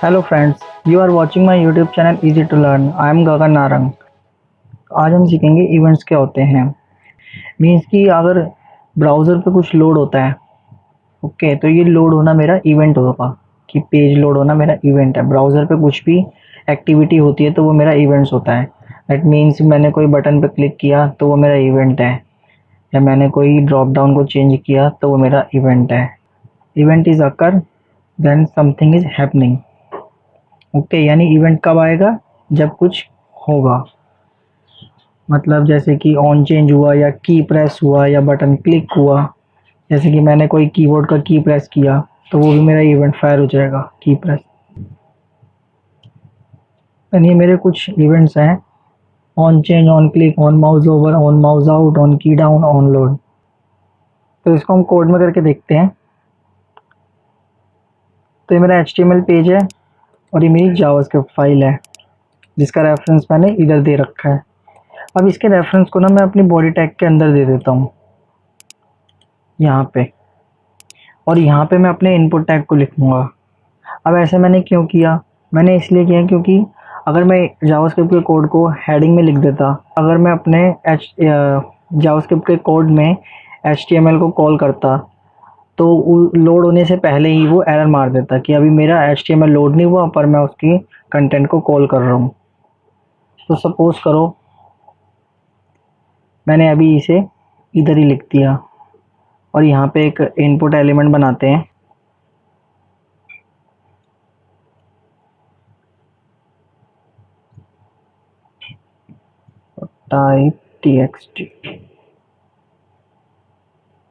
Hello friends, you are watching my YouTube channel easy to learn. I am Gagan Narang. आज हम सीखेंगे events क्या होते हैं। मीन्स कि अगर ब्राउज़र पे कुछ लोड होता है, ओके, तो ये लोड होना मेरा इवेंट होगा। कि पेज लोड होना मेरा इवेंट है। ब्राउज़र पे कुछ भी एक्टिविटी होती है तो वो मेरा इवेंट्स होता है। दैट मीन्स मैंने कोई बटन पे क्लिक किया तो वो मेरा इवेंट है, या मैंने कोई ड्रॉप डाउन को चेंज किया तो वो मेरा इवेंट है। Event is occur then something is happening. Okay, यानी इवेंट कब आएगा? जब कुछ होगा। मतलब जैसे कि ऑन चेंज हुआ, या की प्रेस हुआ, या बटन क्लिक हुआ। जैसे कि मैंने कोई कीबोर्ड का की प्रेस किया तो वो भी मेरा इवेंट फायर हो जाएगा, की प्रेस। एंड ये मेरे कुछ इवेंट्स हैं। On change, on click, on mouse over, on mouse out, on की डाउन, ऑन लोड। तो इसको हम कोड में करके देखते हैं। तो ये मेरा HTML पेज है और ये मेरी जावास्क्रिप्ट फाइल है जिसका रेफरेंस मैंने इधर दे रखा है। अब इसके रेफरेंस को ना मैं अपनी बॉडी टैग के अंदर दे देता हूँ, यहाँ पे। और यहाँ पे मैं अपने इनपुट टैग को लिखूंगा। अब ऐसे मैंने क्यों किया? मैंने इसलिए किया क्योंकि अगर मैं जावास्क्रिप्ट के कोड को हेडिंग में लिख देता, अगर मैं अपने जावास्क्रिप्ट के कोड में HTML को कॉल करता, तो लोड होने से पहले ही वो एरर मार देता कि अभी मेरा HTML लोड नहीं हुआ पर मैं उसकी कंटेंट को कॉल कर रहा हूँ। तो सपोज करो मैंने अभी इसे इधर ही लिख दिया और यहाँ पे एक इनपुट एलिमेंट बनाते हैं। टाइप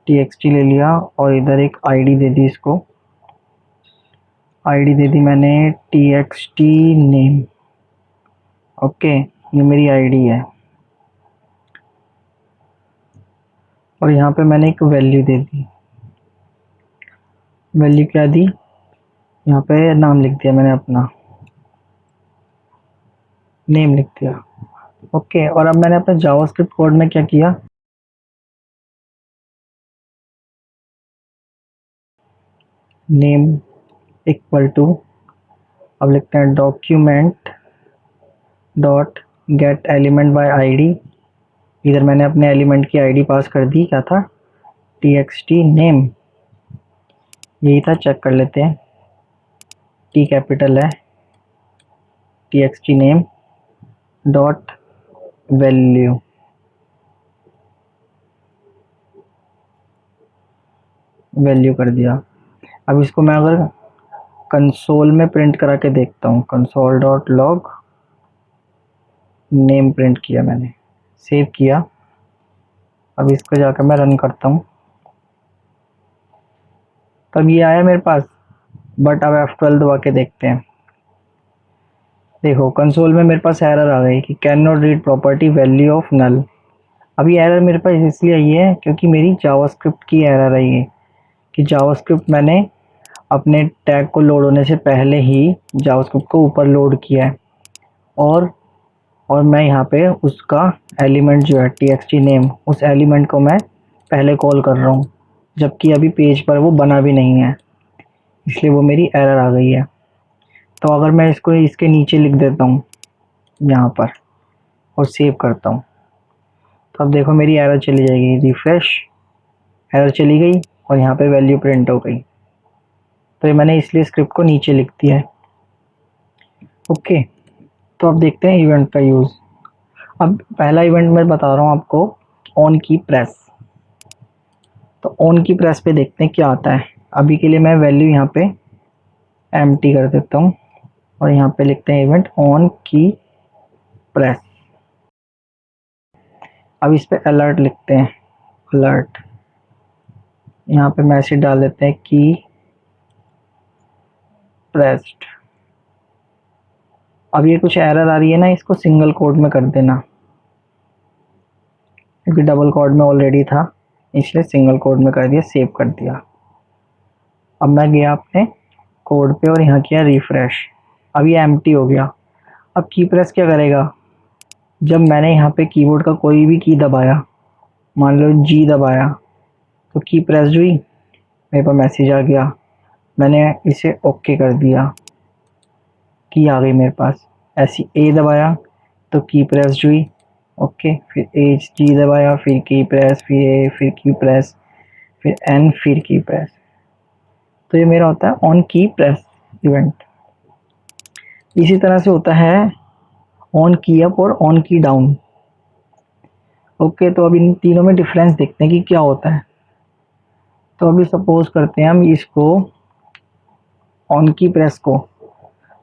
txt ले लिया और इधर एक आईडी दे दी। इसको आईडी दे दी मैंने txt नेम। ओके, ये मेरी आईडी है। और यहाँ पे मैंने एक वैल्यू दे दी। वैल्यू क्या दी? यहाँ पे नाम लिख दिया मैंने, अपना नेम लिख दिया। ओके, और अब मैंने अपने जावास्क्रिप्ट कोड में क्या किया? नेम इक्वल टू, अब लिखते हैं document dot gate element by ID. इधर मैंने अपने एलिमेंट की आईडी पास कर दी। क्या था? txt name. यही था, चेक कर लेते हैं। टी कैपिटल है, txt name dot value. Value कर दिया। अब इसको मैं अगर कंसोल में प्रिंट करा के देखता हूँ, console dot log name print किया मैंने, सेव किया। अब इसको जाकर मैं रन करता हूँ, तब ये आया मेरे पास। बट अब F12 दबा के देखते हैं। देखो कंसोल में मेरे पास एरर आ गई कि can not read property value of null. अब ये एरर मेरे पास इसलिए आई है क्योंकि मेरी जावास्क्रिप्ट की एरर आई है कि जावास्क्रिप्ट मैंने अपने टैग को लोड होने से पहले ही जावास्क्रिप्ट को ऊपर लोड किया है। और मैं यहाँ पे उसका एलिमेंट जो है txt नेम, उस एलिमेंट को मैं पहले कॉल कर रहा हूँ, जबकि अभी पेज पर वो बना भी नहीं है। इसलिए वो मेरी एरर आ गई है। तो अगर मैं इसको इसके नीचे लिख देता हूँ यहाँ पर और सेव करता हूँ, तो अब देखो मेरी एरर चली जाएगी। रिफ्रेश, एरर चली गई और यहाँ पे वैल्यू प्रिंट हो गई। तो ये मैंने इसलिए स्क्रिप्ट को नीचे लिख दिया है। ओके, तो अब देखते हैं इवेंट का यूज़। अब पहला इवेंट मैं बता रहा हूँ आपको, ऑन की प्रेस। तो ऑन की प्रेस पे देखते हैं क्या आता है। अभी के लिए मैं वैल्यू यहाँ पे एम्प्टी कर देता हूँ और यहाँ पे लिखते हैं इवेंट ऑन की प्रेस। अब इस पे अलर्ट लिखते हैं, अलर्ट। यहाँ पे मैसेज डाल देते हैं की प्रेस्ड। अब ये कुछ एरर आ रही है ना, इसको सिंगल कोड में कर देना, क्योंकि डबल कोड में ऑलरेडी था, इसलिए सिंगल कोड में कर दिया, सेव कर दिया। अब मैं गया अपने कोड पे और यहाँ किया रिफ्रेश। अब ये एम्प्टी हो गया। अब की प्रेस क्या करेगा? जब मैंने यहाँ पे कीबोर्ड का कोई भी की दबाया, मान लो जी दबाया, तो की प्रेस हुई, मेरे पास मैसेज आ गया, मैंने इसे ओके कर दिया। की आ गई मेरे पास। ऐसी ए दबाया तो की प्रेस हुई। ओके, फिर एच जी दबाया, फिर की प्रेस, फिर ए, फिर की प्रेस, फिर एन, फिर की प्रेस। तो ये मेरा होता है ऑन की प्रेस इवेंट। इसी तरह से होता है ऑन की अप और ऑन की डाउन। ओके, तो अब इन तीनों में डिफरेंस देखते हैं कि क्या होता है। तो अभी सपोज करते हैं हम इसको ऑन की प्रेस को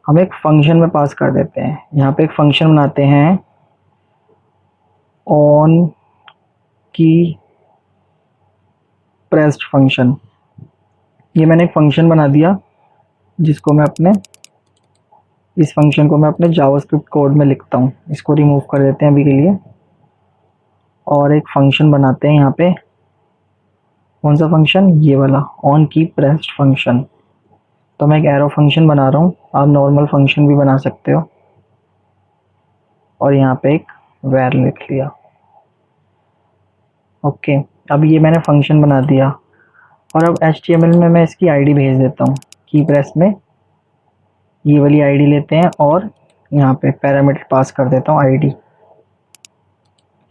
हम एक फंक्शन में पास कर देते हैं। यहाँ पे एक फंक्शन बनाते हैं ऑन की प्रेस्ड फंक्शन। ये मैंने एक फंक्शन बना दिया जिसको मैं अपने इस फंक्शन को मैं अपने जावास्क्रिप्ट कोड में लिखता हूँ। इसको रिमूव कर देते हैं अभी के लिए और एक फंक्शन बनाते हैं यहाँ पे। कौन सा फंक्शन? ये वाला ऑन की प्रेस्ड फंक्शन। तो मैं एक एरो फंक्शन बना रहा हूँ, आप नॉर्मल फंक्शन भी बना सकते हो। और यहाँ पे एक वैर लिख लिया। ओके, अब ये मैंने फंक्शन बना दिया और अब HTML में मैं इसकी आईडी भेज देता हूँ। की प्रेस में ये वाली आईडी लेते हैं और यहाँ पे पैरामीटर पास कर देता हूँ आईडी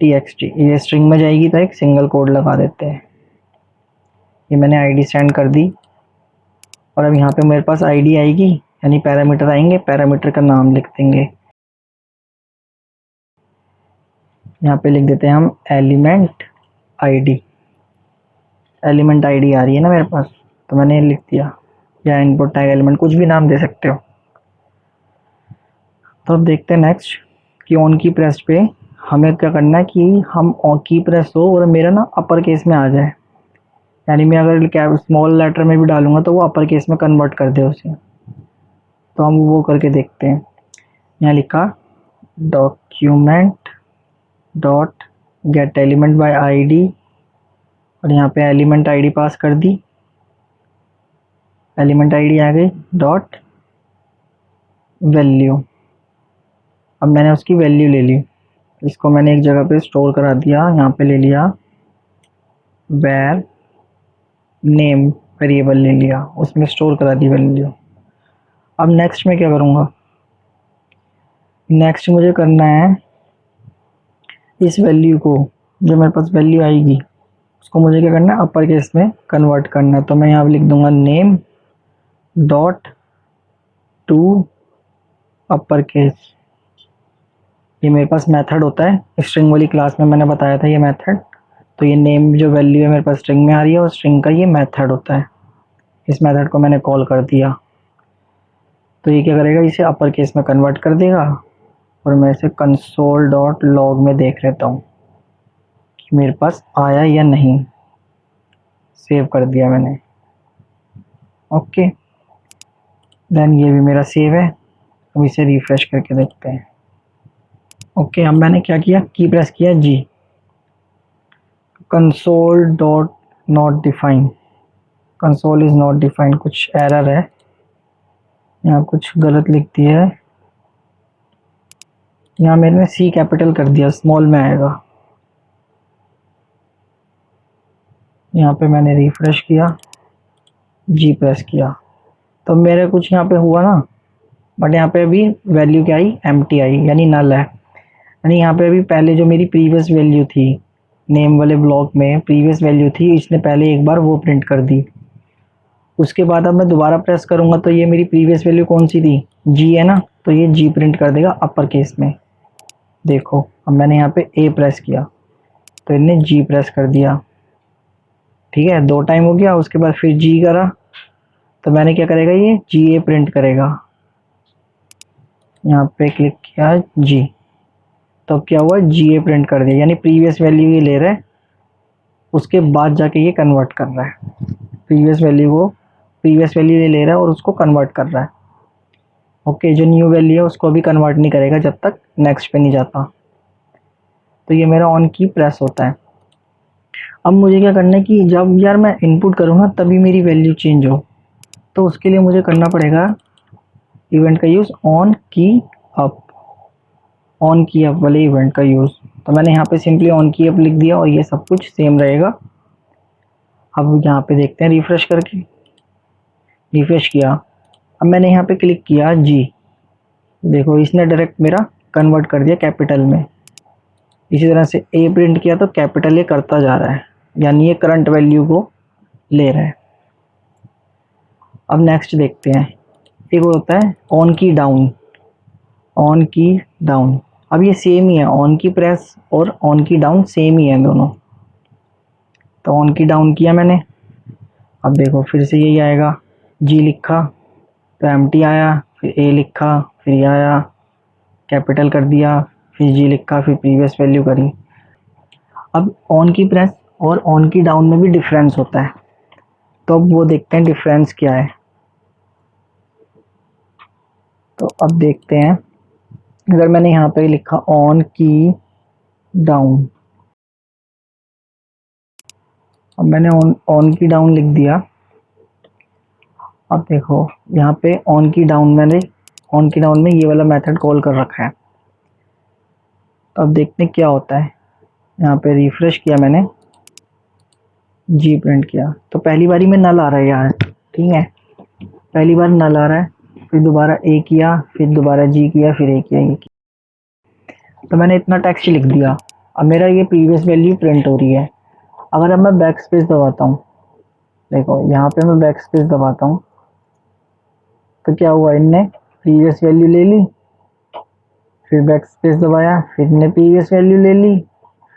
txt। ये स्ट्रिंग में जाएगी तो एक सिंगल कोड लगा देते हैं। ये मैंने आईडी सेंड कर दी और अब यहाँ पे मेरे पास आईडी आएगी यानी पैरामीटर आएंगे। पैरामीटर का नाम लिख देंगे, यहाँ पे लिख देते हैं हम एलिमेंट आईडी। एलिमेंट आईडी आ रही है ना मेरे पास, तो मैंने लिख दिया, या इनपुट टैग एलिमेंट, कुछ भी नाम दे सकते हो। तो अब देखते हैं नेक्स्ट कि ऑन की प्रेस पे हमें क्या करना है कि हम ऑन की प्रेस हो और मेरा ना अपर केस में आ जाए। यानी मैं अगर क्या स्मॉल लेटर में भी डालूंगा तो वो अपर केस में कन्वर्ट कर दे उसे। तो हम वो करके देखते हैं। यहाँ लिखा document dot gate element by ID और यहाँ पे एलिमेंट आईडी पास कर दी। एलिमेंट आईडी आ गई डॉट वैल्यू। अब मैंने उसकी वैल्यू ले ली, इसको मैंने एक जगह पे स्टोर करा दिया। यहाँ पे ले लिया वैर नेम वेरिएबल ले लिया, उसमें स्टोर करा दी वैल्यू। अब नेक्स्ट में क्या करूँगा? नेक्स्ट मुझे करना है इस वैल्यू को, जो मेरे पास वैल्यू आएगी उसको मुझे क्या करना है? अपर केस में कन्वर्ट करना है। तो मैं यहाँ लिख दूंगा name dot to upper case. ये मेरे पास मेथड होता है, स्ट्रिंग वाली क्लास में मैंने बताया था ये मेथड। तो ये नेम जो वैल्यू है मेरे पास स्ट्रिंग में आ रही है और स्ट्रिंग का ये मेथड होता है। इस मेथड को मैंने कॉल कर दिया तो ये क्या करेगा? इसे अपर केस में कन्वर्ट कर देगा और मैं इसे कंसोल डॉट लॉग में देख लेता हूँ कि मेरे पास आया या नहीं। सेव कर दिया मैंने। ओके, देन ये भी मेरा सेव है। अब इसे रिफ्रेश करके देखते हैं। ओके, अब मैंने क्या किया? की प्रेस किया जी। Console dot not define, console is not define, कुछ एरर है यहाँ, कुछ गलत लिख दिया है। यहाँ मैंने सी कैपिटल कर दिया, स्मॉल में आएगा। यहाँ पे मैंने रिफ्रेश किया, जी प्रेस किया, तो मेरे कुछ यहाँ पे हुआ ना, बट यहाँ पे अभी वैल्यू क्या आई? एम्प्टी आई, यानी नल है। यानी यहाँ पे अभी पहले जो मेरी प्रीवियस वैल्यू थी नेम वाले ब्लॉक में, प्रीवियस वैल्यू थी, इसने पहले एक बार वो प्रिंट कर दी। उसके बाद अब मैं दोबारा प्रेस करूँगा तो ये मेरी प्रीवियस वैल्यू कौन सी थी? जी है ना, तो ये जी प्रिंट कर देगा अपर केस में। देखो, अब मैंने यहाँ पे ए प्रेस किया तो इन्हें जी प्रेस कर दिया। ठीक है, 2 टाइम हो गया। उसके बाद फिर जी करा तो मैंने क्या करेगा? ये जी ए प्रिंट करेगा। यहाँ पे क्लिक किया जी, तो क्या हुआ? जी ए प्रिंट कर दिया, यानी प्रीवियस वैल्यू ये ले रहा है, उसके बाद जाके ये कन्वर्ट कर रहा है। प्रीवियस वैल्यू को प्रीवियस वैल्यू ये ले रहा है और उसको कन्वर्ट कर रहा है। ओके, जो न्यू वैल्यू है उसको भी कन्वर्ट नहीं करेगा जब तक नेक्स्ट पे नहीं जाता। तो ये मेरा ऑन की प्रेस होता है। अब मुझे क्या करना है कि जब यार मैं इनपुट करूँगा तभी मेरी वैल्यू चेंज हो, तो उसके लिए मुझे करना पड़ेगा इवेंट का यूज़ ऑन की अप। ऑन की अप वाले इवेंट का यूज़, तो मैंने यहाँ पे सिंपली ऑन की अप लिख दिया और ये सब कुछ सेम रहेगा। अब यहाँ पे देखते हैं रिफ्रेश करके। रिफ्रेश किया, अब मैंने यहाँ पे क्लिक किया जी, देखो इसने डायरेक्ट मेरा कन्वर्ट कर दिया कैपिटल में। इसी तरह से ए प्रिंट किया तो कैपिटल ए करता जा रहा है, यानी ये करंट वैल्यू को ले रहा है। अब नेक्स्ट देखते हैं, एक होता है ऑन की डाउन। ऑन की डाउन, अब ये सेम ही है, ऑन की प्रेस और ऑन की डाउन सेम ही है दोनों। तो ऑन की डाउन किया मैंने, अब देखो फिर से यही आएगा, जी लिखा तो एम्प्टी आया, फिर ए लिखा फिर ये आया, कैपिटल कर दिया, फिर जी लिखा, फिर प्रीवियस वैल्यू करी। अब ऑन की प्रेस और ऑन की डाउन में भी डिफरेंस होता है, तो अब वो देखते हैं डिफरेंस क्या है। तो अब देखते हैं, अगर मैंने यहाँ पे लिखा ऑन की डाउन, अब मैंने ऑन की डाउन लिख दिया। अब देखो यहाँ पे ऑन की डाउन में ये वाला मेथड कॉल कर रखा है। तो अब देखते हैं क्या होता है। यहाँ पे रिफ्रेश किया मैंने, जी प्रिंट किया तो पहली बारी में नल आ रहा है यार, ठीक है, पहली बार नल आ रहा है, फिर दोबारा ए किया, फिर दोबारा जी किया, फिर ए किया, ये किया। तो मैंने इतना टेक्स्ट लिख दिया। अब मेरा ये प्रीवियस वैल्यू प्रिंट हो रही है। अगर अब मैं बैक स्पेस दबाता हूँ, देखो यहाँ पे मैं बैक स्पेस दबाता हूँ तो क्या हुआ, इनने प्रीवियस वैल्यू ले ली, फिर बैक स्पेस दबाया, फिर इनने प्रीवियस वैल्यू ले ली,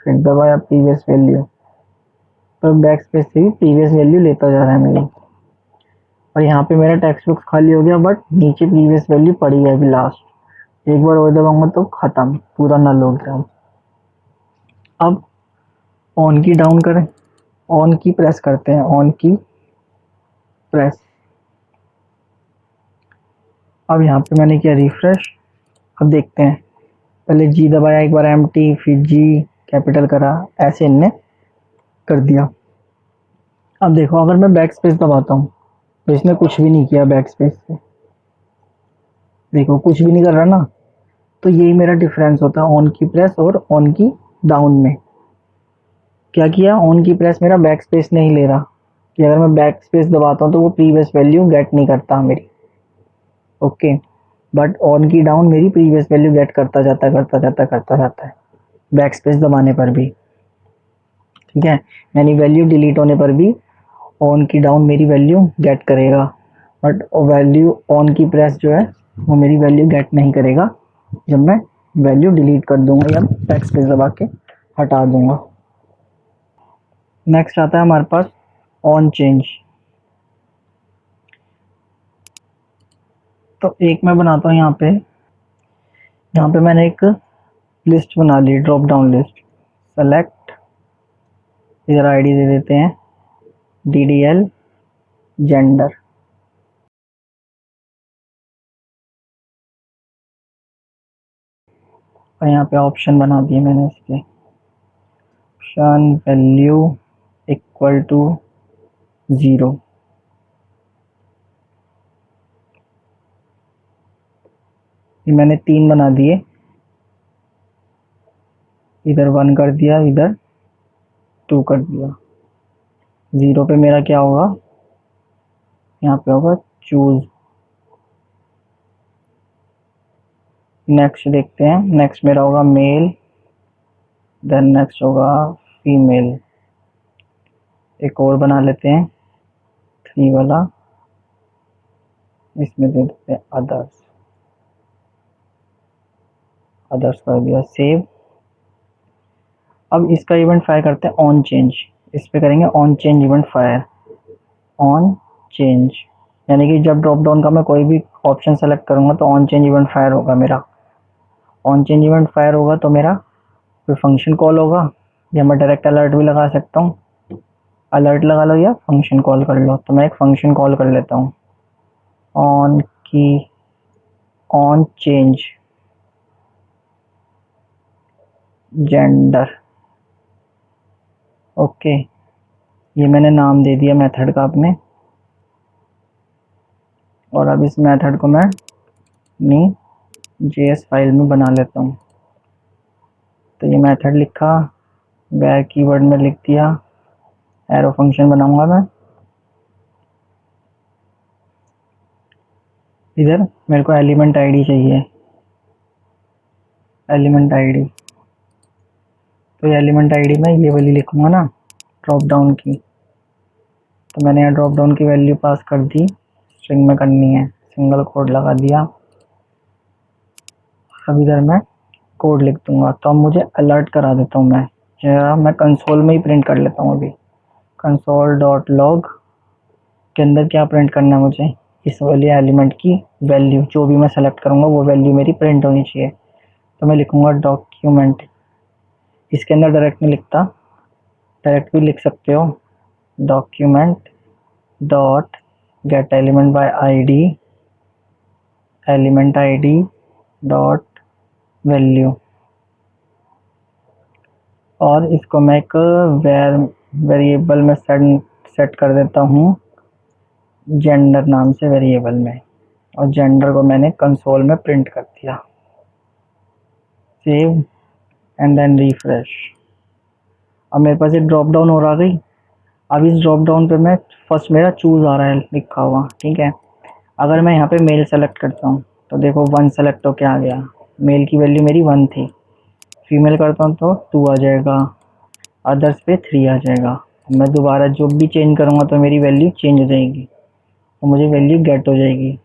फिर दबाया प्रीवियस वैल्यू, तो बैक स्पेस से भी प्रीवियस वैल्यू लेता जा रहा है मेरी। और यहाँ पे मेरा टेक्स्ट बुक खाली हो गया, बट नीचे प्रीवियस वैल्यू पड़ी है अभी लास्ट। एक बार और दबाऊंगा तो खत्म, पूरा नल हो गया। अब ऑन की डाउन करें, ऑन की प्रेस करते हैं, ऑन की प्रेस। अब यहाँ पे मैंने किया रिफ्रेश। अब देखते हैं, पहले जी दबाया एक बार एम्प्टी, फिर जी कैपिटल करा, ऐसे इनने कर दिया। अब देखो अगर मैं बैक स्पेस दबाता हूँ तो इसने कुछ भी नहीं किया बैक स्पेस से, देखो कुछ भी नहीं कर रहा ना। तो यही मेरा डिफरेंस होता है ऑन की प्रेस और ऑन की डाउन में। क्या किया, ऑन की प्रेस मेरा बैक स्पेस नहीं ले रहा, कि अगर मैं बैक स्पेस दबाता हूँ तो वो प्रीवियस वैल्यू गेट नहीं करता मेरी, ओके। बट ऑन की डाउन मेरी प्रीवियस वैल्यू गेट करता जाता है बैक स्पेस दबाने पर भी, ठीक है। यानी वैल्यू डिलीट होने पर भी ऑन की डाउन मेरी वैल्यू गेट करेगा, बट वैल्यू ऑन की प्रेस जो है वो मेरी वैल्यू गेट नहीं करेगा जब मैं वैल्यू डिलीट कर दूंगा या बैक स्पेस दबा के हटा दूंगा। नेक्स्ट आता है हमारे पास ऑन चेंज। तो एक मैं बनाता हूँ यहाँ पे मैंने एक लिस्ट बना ली, ड्रॉप डाउन लिस्ट। सेलेक्ट, इधर आईडी दे देते हैं DDL जेंडर, और यहाँ पे ऑप्शन बना दिए मैंने इसके, ऑप्शन वैल्यू इक्वल टू 0। ये मैंने 3 बना दिए, इधर 1 कर दिया, इधर 2 कर दिया। 0 पे मेरा क्या होगा, यहाँ पे होगा चूज। नेक्स्ट देखते हैं, नेक्स्ट मेरा होगा मेल, देन नेक्स्ट होगा फीमेल। एक और बना लेते हैं 3 वाला, इसमें दे देते हैं अदर्स। अदर्स कर दिया, सेव। अब इसका इवेंट फायर करते हैं ऑन चेंज। इस पे करेंगे on change event fire, on change, यानी कि जब ड्रॉप डाउन का मैं कोई भी ऑप्शन सेलेक्ट करूंगा तो ऑन चेंज इवेंट फायर होगा मेरा। ऑन चेंज इवेंट फायर होगा तो मेरा कोई फंक्शन कॉल होगा, या मैं डायरेक्ट अलर्ट भी लगा सकता हूँ, अलर्ट लगा लो या फंक्शन कॉल कर लो। तो मैं एक फंक्शन कॉल कर लेता हूँ, ऑन की ऑन चेंज जेंडर, ओके। ये मैंने नाम दे दिया मेथड का अपने, और अब इस मेथड को मैं अपनी JS फाइल में बना लेता हूँ। तो ये मेथड लिखा, वैर कीवर्ड में लिख दिया, एरो फंक्शन बनाऊंगा मैं। इधर मेरे को एलिमेंट आईडी चाहिए, एलिमेंट आईडी, तो एलिमेंट आईडी में ये वाली लिखूंगा ना ड्रॉप डाउन की, तो मैंने यहाँ ड्रॉप डाउन की वैल्यू पास कर दी, स्ट्रिंग में करनी है, सिंगल कोड लगा दिया। अब इधर मैं कोड लिख दूंगा, तो अब मुझे अलर्ट करा देता हूँ मैं कंसोल में ही प्रिंट कर लेता हूँ अभी। कंसोल डॉट लॉग के अंदर क्या प्रिंट करना है मुझे, इस वाले एलिमेंट की वैल्यू, जो भी मैं सेलेक्ट करूँगा वो वैल्यू मेरी प्रिंट होनी चाहिए। तो मैं लिखूँगा डॉक्यूमेंट, इसके अंदर डायरेक्ट नहीं लिखता, डायरेक्ट भी लिख सकते हो, document dot gate element by ID, element ID dot value, और इसको मैं एक वेरिएबल में सेट कर देता हूँ जेंडर नाम से वेरिएबल में, और जेंडर को मैंने कंसोल में प्रिंट कर दिया। Save and then refresh. अब मेरे पास एक ड्रॉप डाउन और आ गई। अब इस ड्रॉप डाउन पे मैं फर्स्ट मेरा चूज आ रहा है लिखा हुआ, ठीक है। अगर मैं यहाँ पे मेल सेलेक्ट करता हूँ तो देखो 1 सेलेक्ट हो क्या आ गया, मेल की वैल्यू मेरी 1 थी। फीमेल करता हूँ तो 2 आ जाएगा, अदर्स पे 3 आ जाएगा। मैं दोबारा जो भी चेंज करूँगा तो मेरी वैल्यू चेंज हो जाएगी, तो मुझे वैल्यू गेट हो जाएगी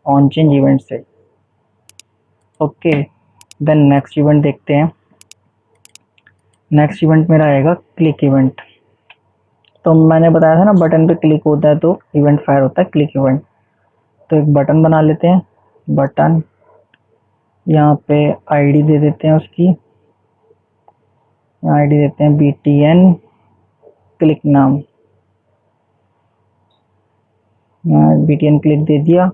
ऑन चेंज इवेंट से। ओके, देन नेक्स्ट इवेंट देखते हैं। नेक्स्ट इवेंट मेरा आएगा क्लिक इवेंट। तो मैंने बताया था ना बटन पे क्लिक होता है तो इवेंट फायर होता है क्लिक इवेंट। तो एक बटन बना लेते हैं, बटन यहाँ पे आईडी दे देते हैं उसकी, आईडी देते हैं BTN क्लिक नाम, BTN क्लिक दे दिया।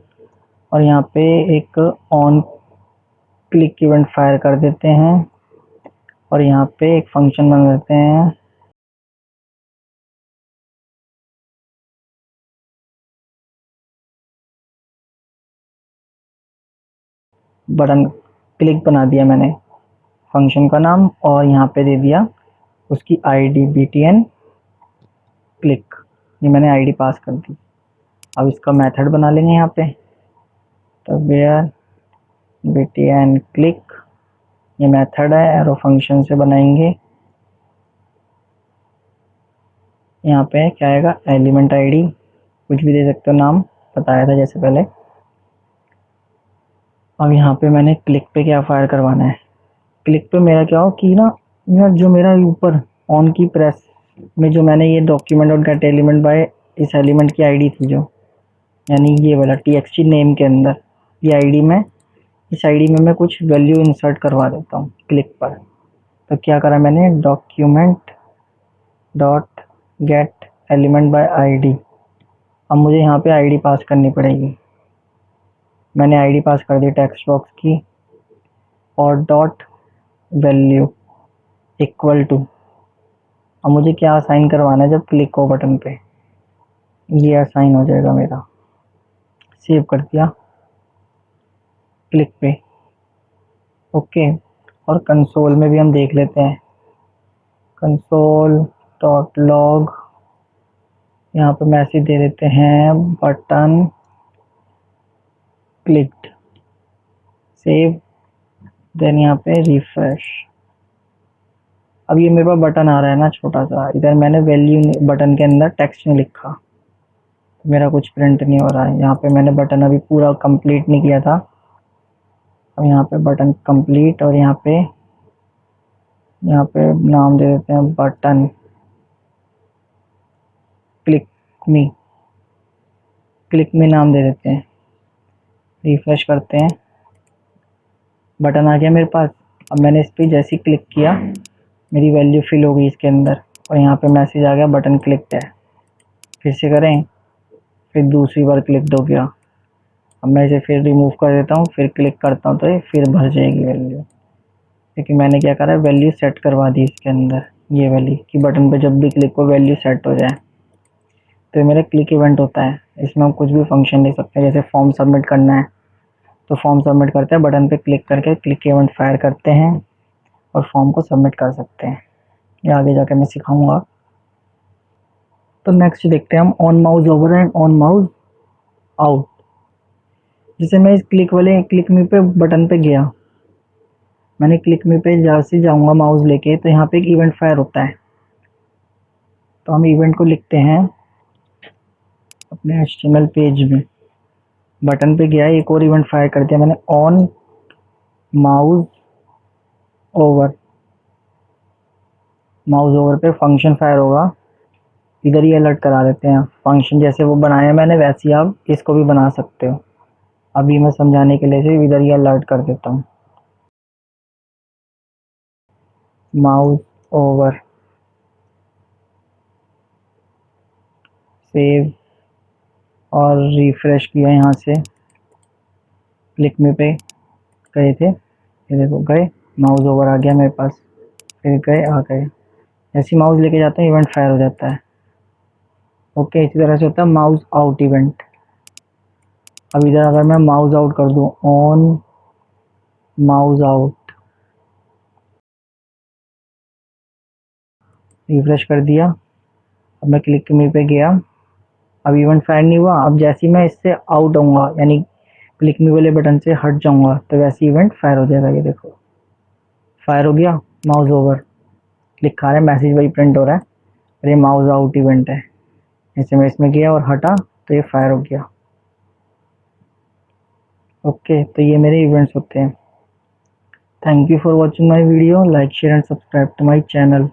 और यहाँ पे एक ऑन क्लिक इवेंट फायर कर देते हैं, और यहाँ पे एक फंक्शन बना देते हैं बटन क्लिक बना दिया मैंने फंक्शन का नाम, और यहाँ पे दे दिया उसकी आईडी BTN क्लिक, ये मैंने आईडी पास कर दी। अब इसका मेथड बना लेंगे यहाँ पे, तो वेयर BTN क्लिक, ये मेथड है, एरो फंक्शन से बनाएंगे। यहाँ पे क्या आएगा, एलिमेंट आईडी, कुछ भी दे सकते हो नाम, बताया था जैसे पहले। अब यहाँ पे मैंने क्लिक पे क्या फायर करवाना है, क्लिक पे मेरा क्या हो कि ना जो मेरा ऊपर ऑन की प्रेस में जो मैंने ये डॉक्यूमेंट और गेट एलिमेंट बाय इस एलिमेंट की आईडी थी जो, यानी ये वाला TXT नेम के अंदर ये आईडी में, इस आईडी में मैं कुछ वैल्यू इंसर्ट करवा देता हूँ क्लिक पर। तो क्या करा मैंने, document dot gate element by ID. अब मुझे यहाँ पे आईडी पास करनी पड़ेगी, मैंने आईडी पास कर दी टेक्स्ट बॉक्स की, और डॉट वैल्यू इक्वल टू, अब मुझे क्या असाइन करवाना है जब क्लिक हो बटन पे, ये असाइन हो जाएगा मेरा। सेव कर दिया क्लिक पे। ओके, और कंसोल में भी हम देख लेते हैं, कंसोल डॉट लॉग, यहाँ पे मैसेज दे देते हैं बटन क्लिक्ड, सेव, देन यहाँ पे रिफ्रेश। अब ये मेरे पास बटन आ रहा है ना छोटा सा, इधर मैंने वैल्यू बटन के अंदर टेक्स्ट नहीं लिखा, तो मेरा कुछ प्रिंट नहीं हो रहा है। यहाँ पे मैंने बटन अभी पूरा कंप्लीट नहीं किया था, अब यहाँ पे बटन कंप्लीट, और यहाँ पे नाम दे देते हैं बटन क्लिक मी, क्लिक मी नाम दे देते हैं। रिफ्रेश करते हैं, बटन आ गया मेरे पास। अब मैंने इस पर जैसे ही क्लिक किया मेरी वैल्यू फिल हो गई इसके अंदर, और यहाँ पे मैसेज आ गया बटन क्लिक है। फिर से करें, फिर दूसरी बार क्लिक हो गया। अब मैं इसे फिर रिमूव कर देता हूँ, फिर क्लिक करता हूँ तो ये फिर भर जाएगी वैल्यू, क्योंकि मैंने क्या करा, वैल्यू सेट करवा दी इसके अंदर ये वाली, कि बटन पे जब भी क्लिक हो वैल्यू सेट हो जाए। तो ये मेरा क्लिक इवेंट होता है, इसमें हम कुछ भी फंक्शन दे सकते हैं। जैसे फॉर्म सबमिट करना है तो फॉर्म सबमिट करते हैं, बटन पे क्लिक करके क्लिक इवेंट फायर करते हैं और फॉर्म को सबमिट कर सकते हैं। ये आगे जाके मैं सिखाऊंगा। तो नेक्स्ट देखते हैं हम on mouse over and on mouse out. जैसे मैं इस क्लिक मी पे बटन पे गया, मैंने क्लिक मी पे जैसे जाऊँगा माउस लेके तो यहाँ पे एक इवेंट फायर होता है, तो हम इवेंट को लिखते हैं अपने HTML पेज में। बटन पे गया, एक और इवेंट फायर कर दिया मैंने, on mouse over. Mouse over पे फंक्शन फायर होगा, इधर ही अलर्ट करा देते हैं। फंक्शन जैसे वो बनाया मैंने वैसे ही आप इसको भी बना सकते हो। अभी मैं समझाने के लिए सिर्फ इधर ही अलर्ट कर देता हूँ, माउस ओवर, सेव और रिफ्रेश किया। यहाँ से क्लिक मी पे गए थे, ये देखो गए, माउस ओवर आ गया मेरे पास, फिर गए आ गए। ऐसे माउस लेके जाते हैं इवेंट फायर हो जाता है। ओके, इसी तरह से होता है माउस आउट इवेंट। अब इधर अगर मैं माउस आउट कर दूं, ऑन माउस आउट, रिफ्रेश कर दिया। अब मैं क्लिक मी पे गया, अब इवेंट फायर नहीं हुआ। अब जैसे ही मैं इससे आउट आऊँगा, यानी क्लिक मी वाले बटन से हट जाऊँगा, तो वैसे इवेंट फायर हो जाएगा। ये देखो फायर हो गया, माउस ओवर लिखा है, मैसेज वही प्रिंट हो रहा है, और ये माउस आउट इवेंट है। जैसे मैं इसमें गया और हटा तो ये फायर हो गया। ओके, तो ये मेरे इवेंट्स होते हैं। Thank you for watching my video, like share and subscribe to my channel.